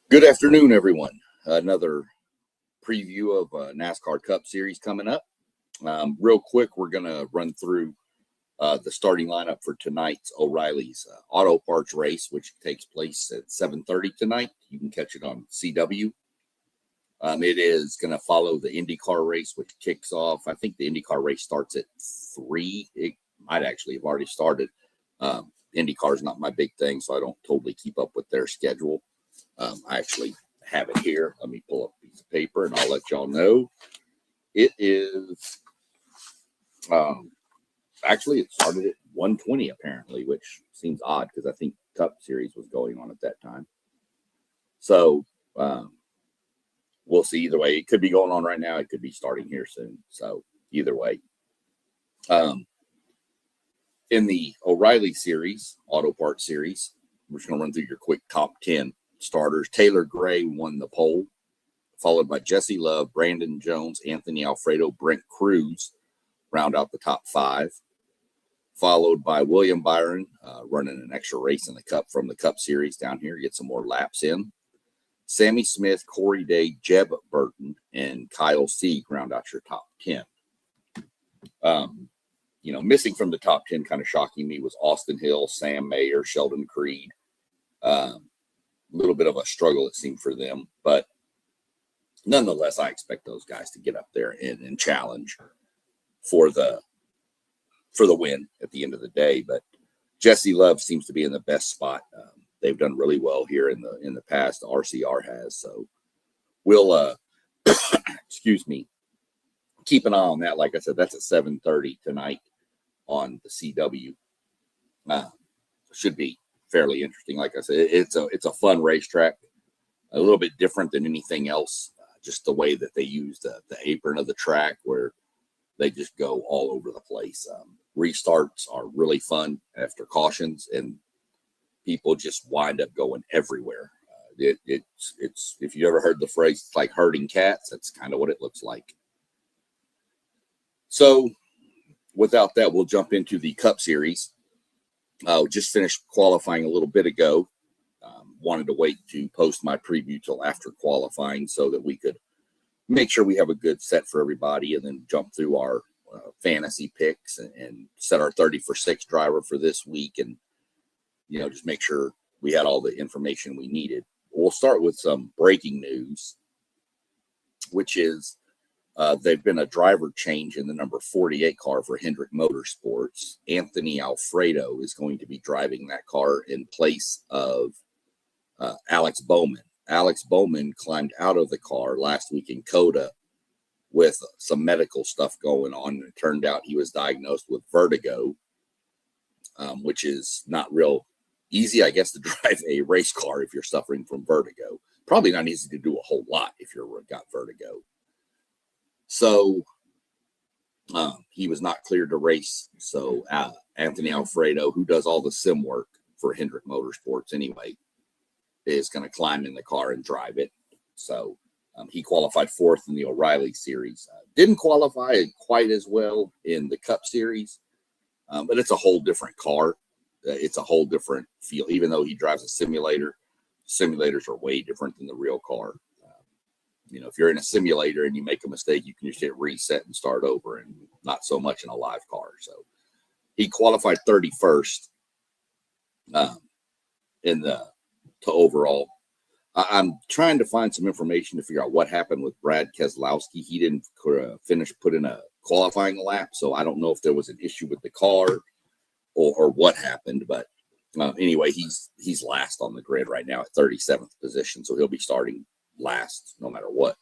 Good afternoon, everyone. Another preview of NASCAR Cup Series coming up. Real quick, we're going to run through the starting lineup for tonight's O'Reilly's Auto Parts race, which takes place at 7:30 tonight. You can catch it on CW. It is going to follow the IndyCar race, which kicks off. I think the IndyCar race starts at 3. It might actually have already started. IndyCar is not my big thing, so I don't totally keep up with their schedule. I actually have it here. Let me pull up a piece of paper and I'll let y'all know. It is actually it started at 1:20 apparently, which seems odd because I think Cup Series was going on at that time. So we'll see either way. It could be going on right now. It could be starting here soon. So either way. In the O'Reilly series, Auto Parts series, we're just going to run through your quick top 10 starters. Taylor Gray won the pole, followed by Jesse Love, Brandon Jones, Anthony Alfredo, Brent Cruz round out the top 5, followed by William Byron running an extra race in the Cup from the Cup Series down here, get some more laps in. Sammy Smith, Corey Day, Jeb Burton, and Kyle Sieg round out your top 10. Missing from the top 10, kind of shocking me, was Austin Hill, Sam Mayer, Sheldon Creed. Little bit of a struggle, it seemed, for them, but nonetheless, I expect those guys to get up there and challenge for the win at the end of the day. But Jesse Love seems to be in the best spot. They've done really well here in the past. The RCR has, so we'll excuse me, keep an eye on that. Like I said, that's at 7:30 tonight on the CW. Should be fairly interesting. Like I said, it's a fun racetrack, a little bit different than anything else. Just the way that they use the apron of the track, where they just go all over the place. Restarts are really fun after cautions, and people just wind up going everywhere. It's if you ever heard the phrase, it's like herding cats, that's kind of what it looks like. So without that, we'll jump into the Cup Series. Just finished qualifying a little bit ago. Wanted to wait to post my preview till after qualifying so that we could make sure we have a good set for everybody, and then jump through our fantasy picks and set our 30 for 6 driver for this week, and just make sure we had all the information we needed. We'll start with some breaking news, which is they've been a driver change in the number 48 car for Hendrick Motorsports. Anthony Alfredo is going to be driving that car in place of Alex Bowman. Alex Bowman climbed out of the car last week in COTA with some medical stuff going on. And it turned out he was diagnosed with vertigo, which is not real easy, I guess, to drive a race car if you're suffering from vertigo. Probably not easy to do a whole lot if you've got vertigo. So he was not cleared to race. So Anthony Alfredo, who does all the sim work for Hendrick Motorsports anyway, is going to climb in the car and drive it. So he qualified 4th in the O'Reilly series. Didn't qualify quite as well in the Cup Series, but it's a whole different car. It's a whole different feel. Even though he drives a simulator, simulators are way different than the real car. If you're in a simulator and you make a mistake, you can just hit reset and start over, and not so much in a live car. So he qualified 31st to overall. I'm trying to find some information to figure out what happened with Brad Keselowski. He didn't put in a qualifying lap, so I don't know if there was an issue with the car or what happened. But anyway, he's last on the grid right now at 37th position, so he'll be starting last no matter what.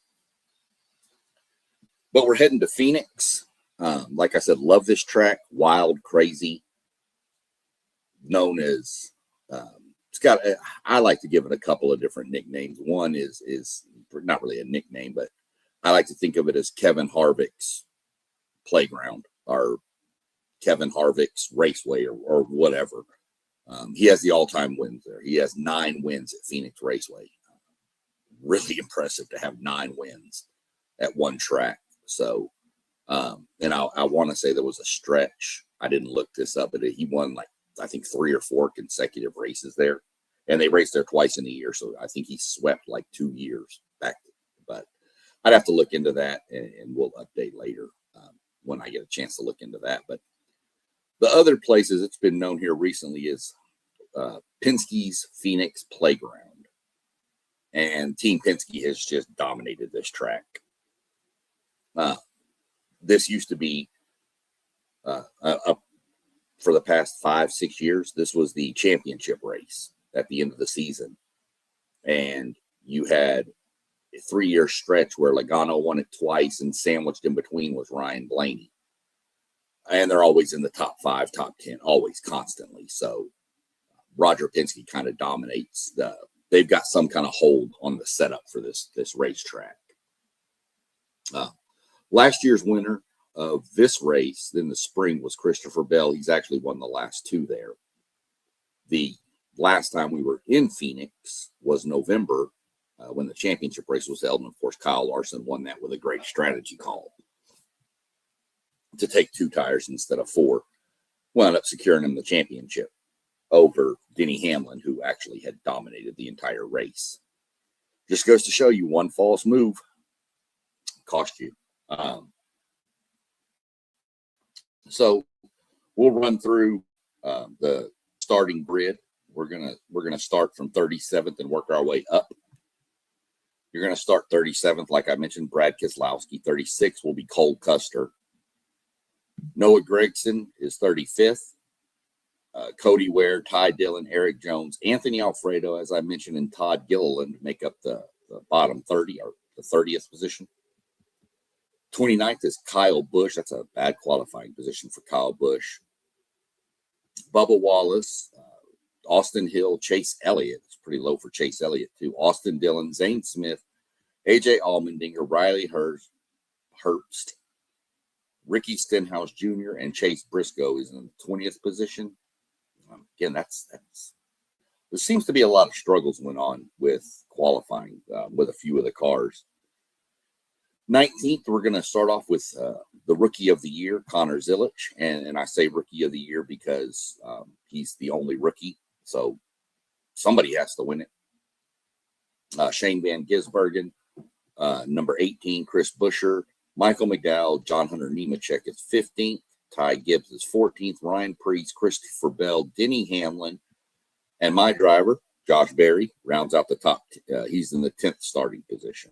But we're heading to Phoenix. Like I said, love this track. Wild, crazy. Known as I like to give it a couple of different nicknames. One is not really a nickname, but I like to think of it as Kevin Harvick's playground, or Kevin Harvick's raceway, or whatever. He has the all-time wins there. He has 9 wins at Phoenix Raceway. Really impressive to have 9 wins at one track. So, and I want to say there was a stretch. I didn't look this up, but he won like I think 3 or 4 consecutive races there and they race there twice in a year. So I think he swept like 2 years back, but I'd have to look into that, and we'll update later when I get a chance to look into that. But the other places it's been known here recently is Penske's Phoenix Playground, and Team Penske has just dominated this track. This used to be for the past 5-6 years. This was the championship race at the end of the season, and you had a 3-year stretch where Logano won it twice, and sandwiched in between was Ryan Blaney. And they're always in the top 5, top 10, always, constantly. So Roger Penske kind of dominates. They've got some kind of hold on the setup for this racetrack. Last year's winner of this race in the spring was Christopher Bell. He's actually won the last 2 there. The last time we were in Phoenix was November, when the championship race was held. And of course, Kyle Larson won that with a great strategy call to take 2 tires instead of 4. Wound up securing him the championship over Denny Hamlin, who actually had dominated the entire race. Just goes to show you, one false move cost you. So we'll run through the starting grid. We're gonna start from 37th and work our way up. You're gonna start 37th, like I mentioned, Brad Keselowski. 36 will be Cole Custer. Noah Gragson is 35th. Cody Ware, Ty Dillon, Eric Jones, Anthony Alfredo, as I mentioned, and Todd Gilliland make up the bottom 30, or the 30th position. 29th is Kyle Busch. That's a bad qualifying position for Kyle Busch. Bubba Wallace, Austin Hill, Chase Elliott. It's pretty low for Chase Elliott, too. Austin Dillon, Zane Smith, AJ Allmendinger, Riley Herbst, Ricky Stenhouse Jr., and Chase Briscoe is in the 20th position. Again, there seems to be a lot of struggles went on with qualifying with a few of the cars. 19th, we're going to start off with the Rookie of the Year, Connor Zilic. And I say Rookie of the Year because he's the only rookie. So somebody has to win it. Shane Van Gisbergen, number 18, Chris Buescher, Michael McDowell, John Hunter Nemechek is 15th. Ty Gibbs is 14th. Ryan Preece, Christopher Bell, Denny Hamlin, and my driver, Josh Berry, rounds out the top. He's in the 10th starting position.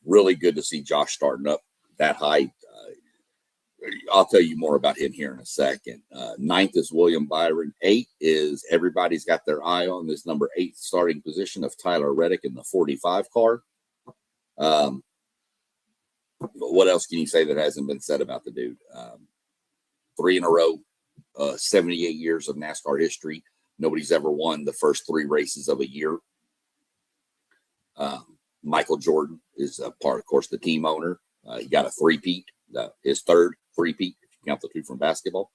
Really good to see Josh starting up that high. I'll tell you more about him here in a second. 9th is William Byron. 8 is everybody's got their eye on this number 8 starting position of Tyler Reddick in the 45 car. But what else can you say that hasn't been said about the dude? 3 in a row, 78 years of NASCAR history. Nobody's ever won the first 3 races of a year. Michael Jordan is a part, of course, the team owner. He got a 3-peat, his 3rd 3-peat, if you count the 2 from basketball.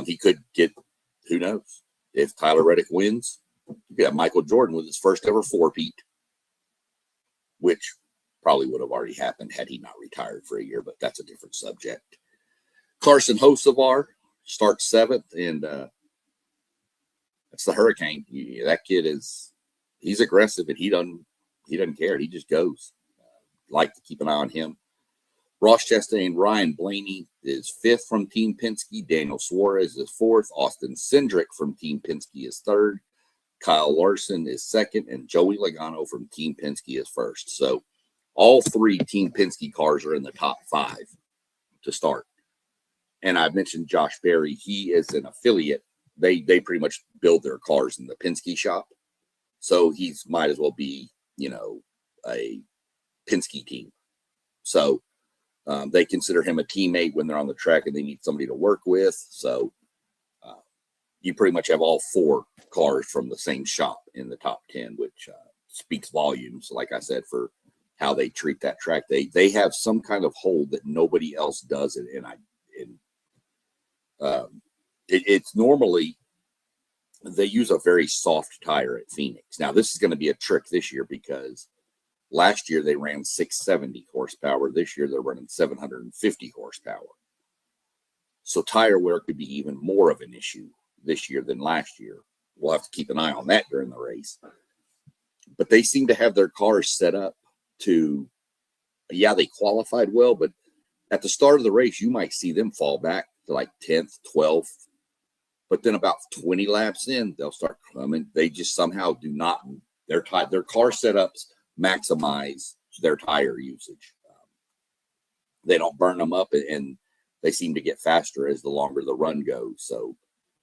He could get, who knows, if Tyler Reddick wins, you got Michael Jordan with his first ever 4-peat, which probably would have already happened had he not retired for a year, but that's a different subject. Carson Hocevar starts 7th, and that's the Hurricane. That kid he's aggressive, and he doesn't care. He just goes. Like to keep an eye on him. Ross Chastain, Ryan Blaney is 5th from Team Penske. Daniel Suarez is 4th. Austin Cindric from Team Penske is 3rd. Kyle Larson is 2nd, and Joey Logano from Team Penske is 1st. So all 3 Team Penske cars are in the top 5 to start. And I mentioned Josh Berry. He is an affiliate. They pretty much build their cars in the Penske shop. So he's might as well be, a Penske team. So they consider him a teammate when they're on the track and they need somebody to work with. So you pretty much have all 4 cars from the same shop in the top 10, which speaks volumes, like I said, for how they treat that track. They have some kind of hold that nobody else does. It's normally they use a very soft tire at Phoenix. Now, this is going to be a trick this year because last year they ran 670 horsepower. This year they're running 750 horsepower. So tire wear could be even more of an issue this year than last year we'll have to keep an eye on that during the race. But they seem to have their cars set up to, yeah, they qualified well, but at the start of the race, you might see them fall back to like 10th, 12th. But then about 20 laps in, they'll start coming. They just somehow do not, their car setups maximize their tire usage. They don't burn them up, and they seem to get faster as the longer the run goes. So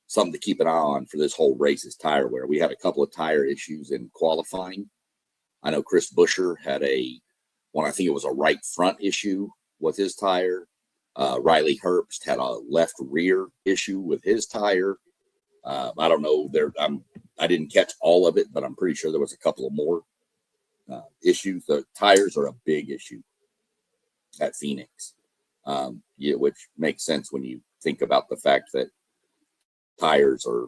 something to keep an eye on for this whole race is tire wear. We had a couple of tire issues in qualifying. I know Chris Buescher had I think it was a right front issue with his tire. Riley Herbst had a left rear issue with his tire. I don't know. I didn't catch all of it, but I'm pretty sure there was a couple of more issues. The tires are a big issue at Phoenix, which makes sense when you think about the fact that tires are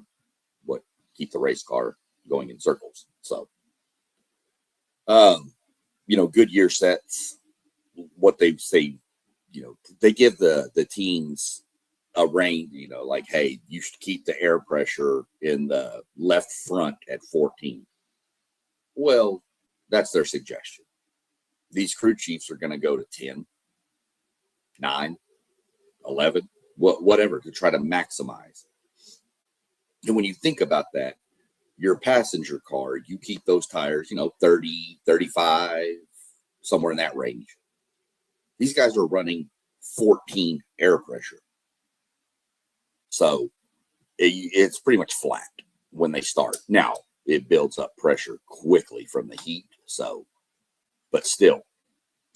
what keep the race car going in circles. So, Goodyear sets, what they say, they give the teams a range, like, hey, you should keep the air pressure in the left front at 14. Well, that's their suggestion. These crew chiefs are going to go to 10, 9, 11, whatever, to try to maximize. And when you think about that, your passenger car, you keep those tires, 30, 35, somewhere in that range. These guys are running 14 air pressure. So it's pretty much flat when they start. Now, it builds up pressure quickly from the heat. So, but still,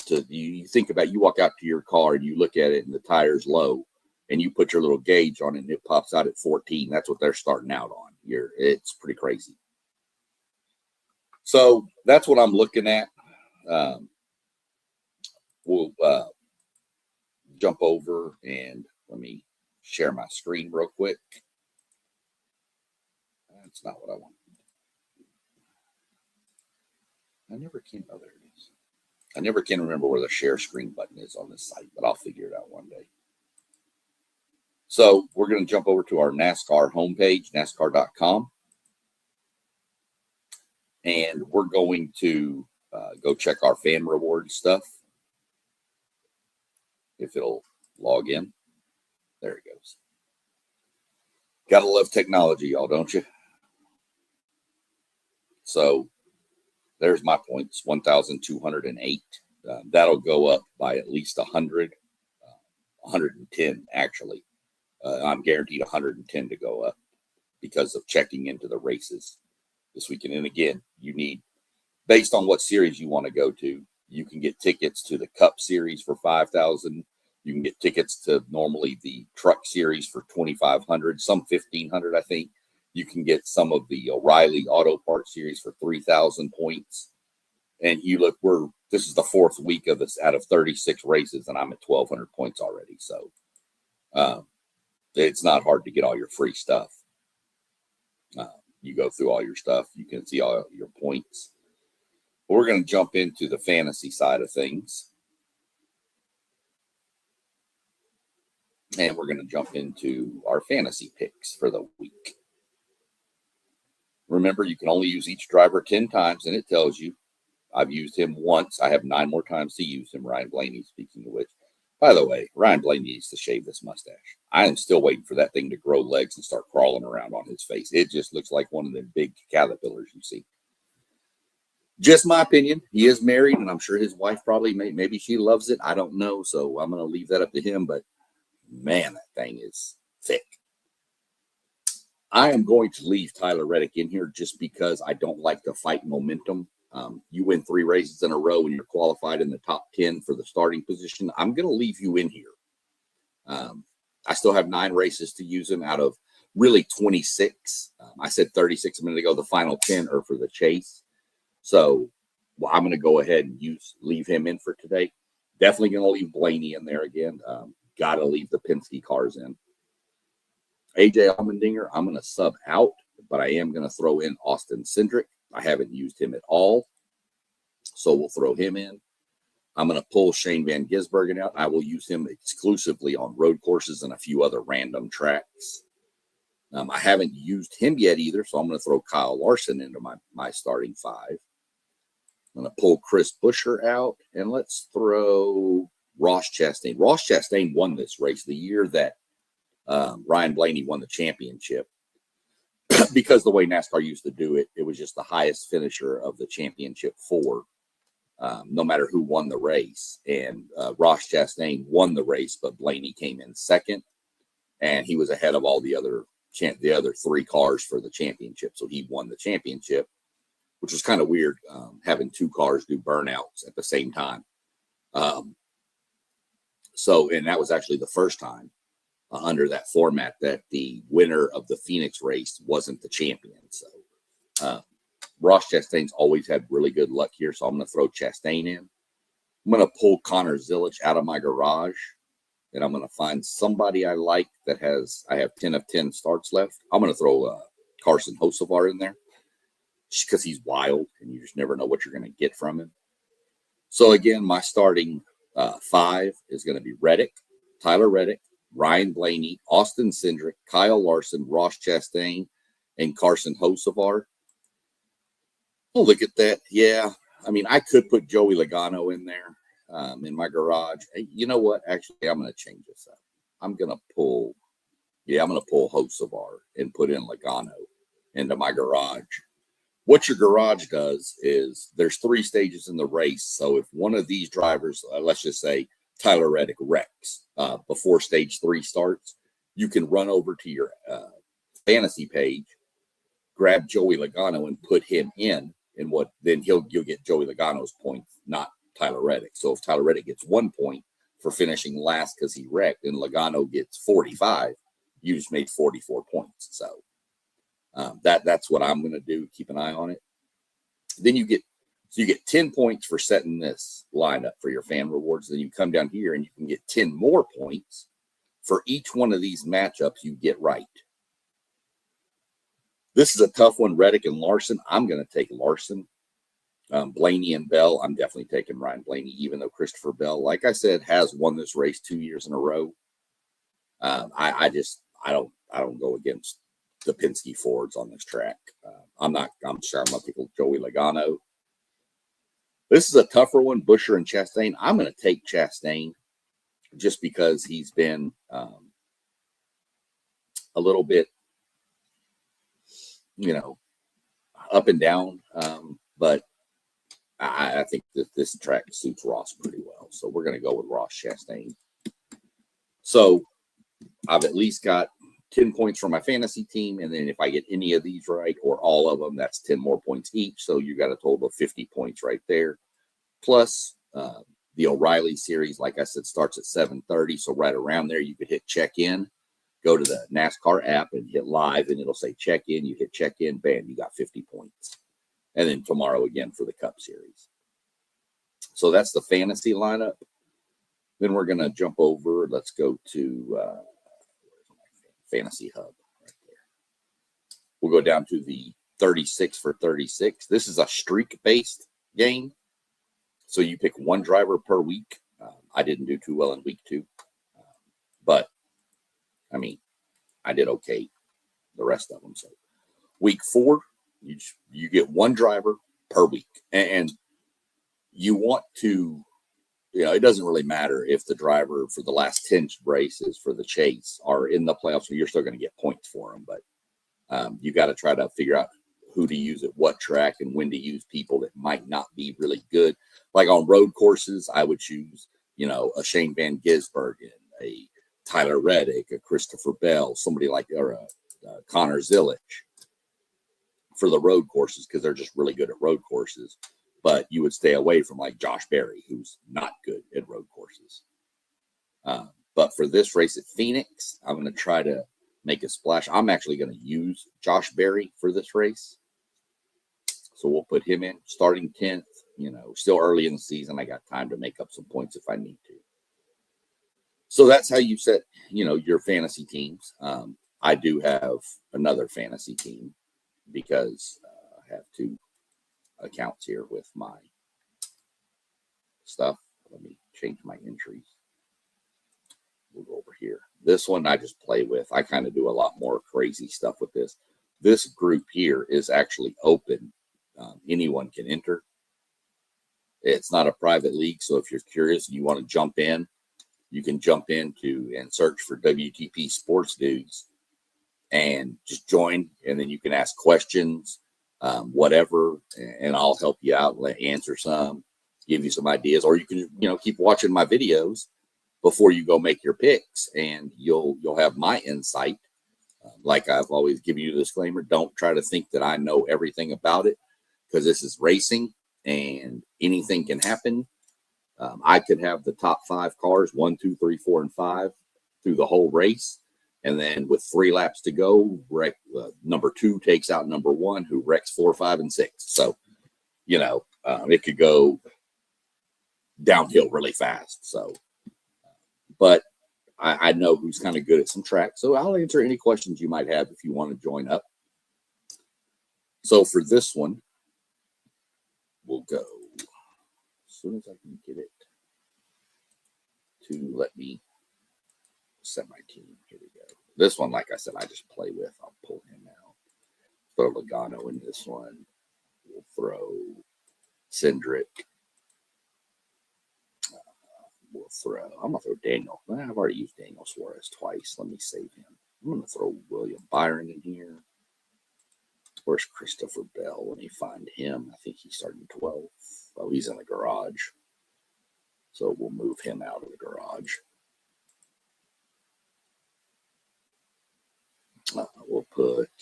you think about, you walk out to your car and you look at it and the tire's low, and you put your little gauge on it and it pops out at 14. That's what they're starting out on. It's pretty crazy. So that's what I'm looking at. We'll jump over and let me share my screen real quick. That's not what I want. I never can. Oh, there it is. I never can remember where the share screen button is on this site, but I'll figure it out one day. So we're going to jump over to our NASCAR homepage, NASCAR.com. And we're going to go check our fan reward stuff. If it'll log in. There it goes. Gotta love technology, y'all, don't you? So there's my points, 1,208. That'll go up by at least 100, 110 actually. I'm guaranteed 110 to go up because of checking into the races this weekend. And again, you need, based on what series you want to go to, you can get tickets to the Cup Series for 5,000. You can get tickets to normally the Truck Series for 2,500, some 1,500, I think. You can get some of the O'Reilly Auto Parts Series for 3,000 points. And you look, this is the fourth week of this out of 36 races, and I'm at 1,200 points already. So it's not hard to get all your free stuff. You go through all your stuff, you can see all your points. But we're going to jump into the fantasy side of things. And we're going to jump into our fantasy picks for the week. Remember, you can only use each driver 10 times, and it tells you. I've used him once. I have 9 more times to use him, Ryan Blaney, speaking of which. By the way, Ryan Blaney needs to shave this mustache. I am still waiting for that thing to grow legs and start crawling around on his face. It just looks like one of them big caterpillars you see. Just my opinion. He is married, and I'm sure his wife probably, maybe she loves it. I don't know, so I'm going to leave that up to him. But, man, that thing is thick. I am going to leave Tyler Reddick in here just because I don't like to fight momentum. You win 3 races in a row and you're qualified in the top 10 for the starting position. I'm going to leave you in here. I still have 9 races to use him out of really 26. I said 36 a minute ago. The final 10 are for the chase. So I'm going to go ahead and leave him in for today. Definitely going to leave Blaney in there again. Got to leave the Penske cars in. AJ Allmendinger, I'm going to sub out, but I am going to throw in Austin Cindric. I haven't used him at all, so we'll throw him in. I'm going to pull Shane Van Gisbergen out. I will use him exclusively on road courses and a few other random tracks. I haven't used him yet either, so I'm going to throw Kyle Larson into my starting 5. I'm going to pull Chris Buescher out, and let's throw Ross Chastain. Ross Chastain won this race the year that Ryan Blaney won the championship. Because the way NASCAR used to do it, it was just the highest finisher of the championship 4, no matter who won the race. And Ross Chastain won the race, but Blaney came in second, and he was ahead of all the other 3 cars for the championship. So he won the championship, which was kind of weird, having 2 cars do burnouts at the same time. And that was actually the first time under that format that the winner of the Phoenix race wasn't the champion. So Ross Chastain's always had really good luck here, so I'm going to throw Chastain in. I'm going to pull Connor Zilich out of my garage, and I'm going to find somebody I like that I have 10 of 10 starts left. I'm going to throw Carson Hocevar in there just because he's wild, and you just never know what you're going to get from him. So again, my starting 5 is going to be Reddick, Tyler Reddick, Ryan Blaney, Austin Cindric, Kyle Larson, Ross Chastain, and Carson Hocevar. Oh, look at that. Yeah. I mean, I could put Joey Logano in there in my garage. Hey, you know what? Actually, I'm going to change this up. I'm going to pull Hocevar and put in Logano into my garage. What your garage does is there's 3 stages in the race. So if one of these drivers, let's just say Tyler Reddick wrecks before stage 3 starts, you can run over to your fantasy page, grab Joey Logano and put him in, and then you'll get Joey Logano's points, not Tyler Reddick. So if Tyler Reddick gets 1 point for finishing last because he wrecked, and Logano gets 45, you just made 44 points. So that's what I'm going to do. Keep an eye on it. Then you get 10 points for setting this lineup for your fan rewards. Then you come down here and you can get 10 more points for each one of these matchups you get right. This is a tough one, Reddick and Larson. I'm going to take Larson. Blaney and Bell, I'm definitely taking Ryan Blaney, even though Christopher Bell, like I said, has won this race 2 years in a row. I don't go against the Penske Fords on this track. I'm sure I'm going to take Joey Logano. This is a tougher one, Buescher and Chastain. I'm going to take Chastain just because he's been a little bit, up and down. But I think that this track suits Ross pretty well. So we're going to go with Ross Chastain. So I've at least got 10 points for my fantasy team. And then if I get any of these right or all of them, that's 10 more points each. So you got a total of 50 points right there. Plus the O'Reilly series, like I said, starts at 7:30. So right around there, you could hit check in, go to the NASCAR app and hit live, and it'll say check in. You hit check in, bam, you got 50 points. And then tomorrow again for the Cup Series. So that's the fantasy lineup. Then we're going to jump over. Let's go to Fantasy Hub right there. We'll go down to the 36 for 36. This is a streak-based game. So you pick one driver per week. I didn't do too well in week 2. But, I mean, I did okay the rest of them. So week 4, you get one driver per week. And you want to, it doesn't really matter if the driver for the last 10 races for the chase are in the playoffs, so you're still going to get points for them. But you got to try to figure out who to use at what track and when to use people that might not be really good. Like on road courses, I would choose, a Shane Van Gisbergen, a Tyler Reddick, a Christopher Bell, somebody like, or a Connor Zilich for the road courses because they're just really good at road courses. But you would stay away from like Josh Berry, who's not good at road courses. But for this race at Phoenix, I'm going to try to make a splash. I'm actually going to use Josh Berry for this race. So we'll put him in starting 10th, still early in the season. I got time to make up some points if I need to. So that's how you set, your fantasy teams. I do have another fantasy team because I have 2 accounts here with my stuff. Let me change my entries. we'll go over here. This one I just play with. I kind of do a lot more crazy stuff with this. This group here is actually open. Anyone can enter. It's not a private league, so if you're curious and you want to jump in, you can jump into and search for WTP Sports Dudes and just join, and then you can ask questions, whatever, and I'll help you out, answer some, give you some ideas, or you can, keep watching my videos before you go make your picks, and you'll have my insight. Like I've always given you the disclaimer, don't try to think that I know everything about it, because this is racing and anything can happen. I could have the top 5 cars, 1, 2, 3, 4, and 5 through the whole race. And then with 3 laps to go, number 2 takes out number 1, who wrecks 4, 5, and 6. So, it could go downhill really fast. So, but I know who's kind of good at some tracks. So I'll answer any questions you might have if you want to join up. So for this one, we'll go as soon as I can get it to let me set my team. Here we go. This one, like I said, I just play with. I'll pull him out. Throw Logano in this one. We'll throw Cindric. I'm going to throw Daniel. I've already used Daniel Suarez twice. Let me save him. I'm going to throw William Byron in here. Where's Christopher Bell? Let me find him. I think he's starting 12th. Oh, he's in the garage. So we'll move him out of the garage.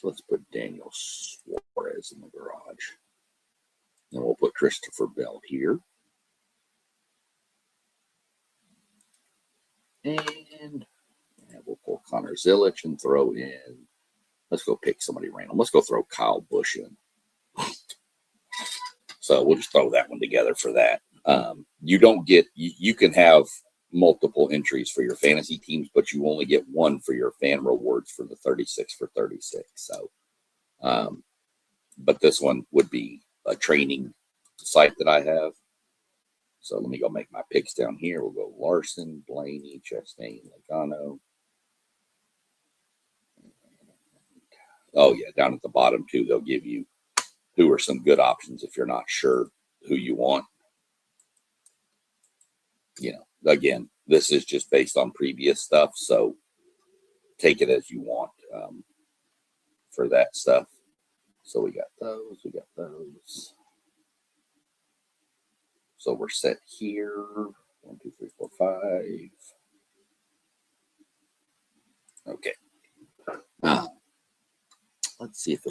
Let's put Daniel Suarez in the garage. Then we'll put Christopher Bell here. And we'll pull Connor Zilic and throw in. Let's go pick somebody random. Let's go throw Kyle Busch in. So we'll just throw that one together for that. You can have multiple entries for your fantasy teams, but you only get one for your fan rewards for the 36 for 36. So, but this one would be a training site that I have. So let me go make my picks down here. We'll go Larson, Blaney, Chastain, Logano. Oh, yeah, down at the bottom, too, they'll give you who are some good options if you're not sure who you want. Again, this is just based on previous stuff, so take it as you want for that stuff. So we got those. So we're set here. 1, 2, 3, 4, 5. Okay. Let's see if I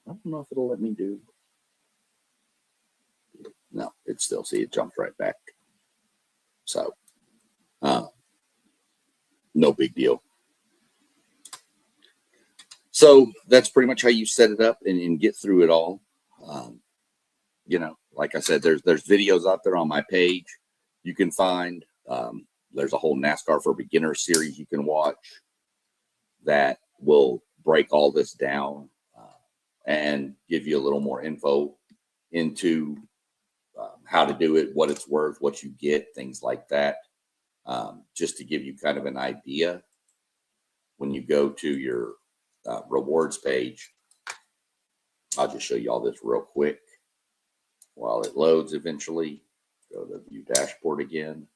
don't know if it'll let me do. No, it jumped right back. So, no big deal. So that's pretty much how you set it up and get through it all. Like I said, there's videos out there on my page you can find. There's a whole NASCAR for Beginners series you can watch that will break all this down and give you a little more info into how to do it, what it's worth, what you get, things like that. Just to give you kind of an idea, when you go to your rewards page, I'll just show you all this real quick while it loads eventually. Go to view dashboard again.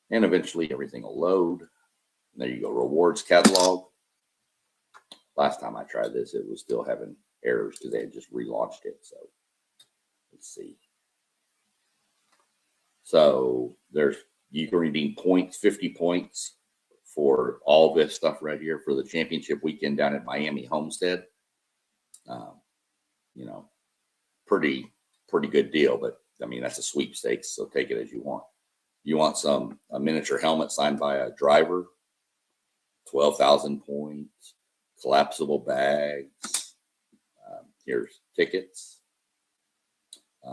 And eventually everything will load. And there you go, rewards catalog. Last time I tried this, it was still having errors because they had just relaunched it. So let's see. So you can redeem points, 50 points for all this stuff right here for the championship weekend down at Miami Homestead. Pretty good deal, but I mean, that's a sweepstakes, so take it as you want. You want a miniature helmet signed by a driver, 12,000 points, collapsible bags. Here's tickets.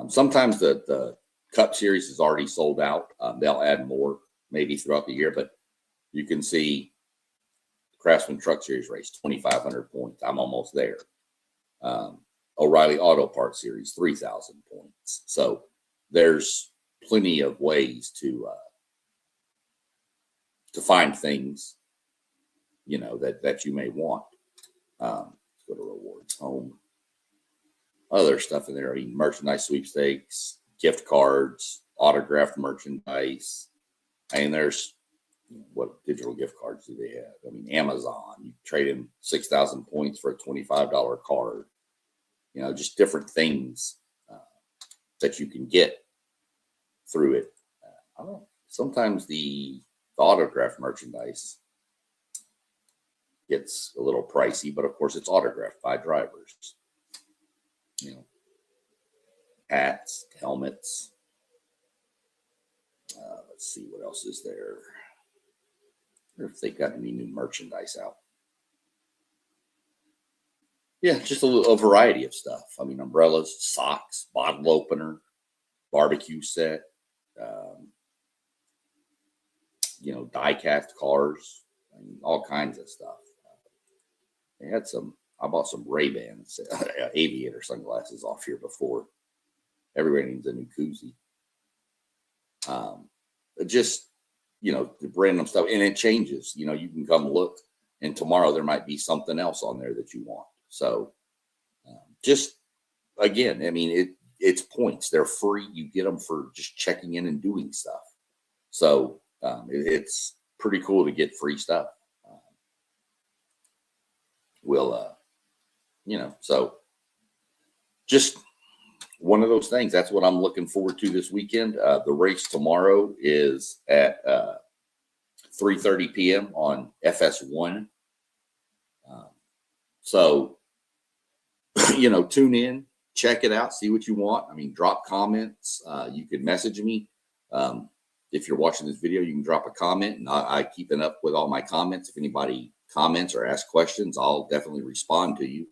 Sometimes the Cup Series is already sold out. They'll add more maybe throughout the year, but you can see Craftsman Truck Series race, 2,500 points. I'm almost there. O'Reilly Auto Parts Series, 3,000 points. So there's plenty of ways to to find things, you know, that you may want. Let's go to rewards, home, other stuff in there. I mean, merchandise sweepstakes, gift cards, autographed merchandise. I mean, there's, what digital gift cards do they have? I mean, Amazon, you trade in 6,000 points for a $25 card. You know, just different things that you can get through it. I don't know. Sometimes the autographed merchandise gets a little pricey, but of course it's autographed by drivers. You know, hats, helmets. Let's see what else is there. I wonder if they got any new merchandise out. Yeah, just a variety of stuff. I mean, umbrellas, socks, bottle opener, barbecue set, you know, die-cast cars, I mean, all kinds of stuff. They had some. I bought some Ray-Bans, aviator sunglasses off here before. Everybody needs a new koozie. Just, you know, the random stuff, and it changes. You know, you can come look, and tomorrow there might be something else on there that you want. So, just again, I mean, it's points. They're free. You get them for just checking in and doing stuff. So it's pretty cool to get free stuff. You know, so just one of those things. That's what I'm looking forward to this weekend. The race tomorrow is at 3:30 p.m. on FS1. So, you know, tune in, check it out, see what you want. I mean, drop comments. You can message me. If you're watching this video, you can drop a comment, and I keeping up with all my comments. If anybody comments or asks questions, I'll definitely respond to you.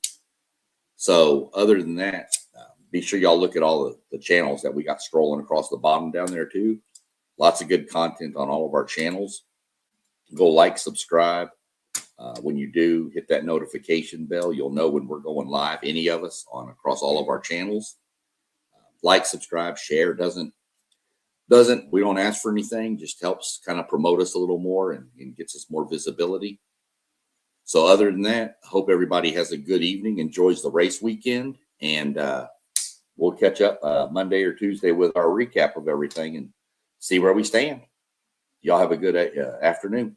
So other than that, be sure y'all look at all the channels that we got scrolling across the bottom down there too. Lots of good content on all of our channels. Go like, subscribe. When you do, hit that notification bell. You'll know when we're going live, any of us, on across all of our channels. Like, subscribe, share. We don't ask for anything, just helps kind of promote us a little more and gets us more visibility. So other than that, I hope everybody has a good evening, enjoys the race weekend, and we'll catch up Monday or Tuesday with our recap of everything and see where we stand. Y'all have a good afternoon.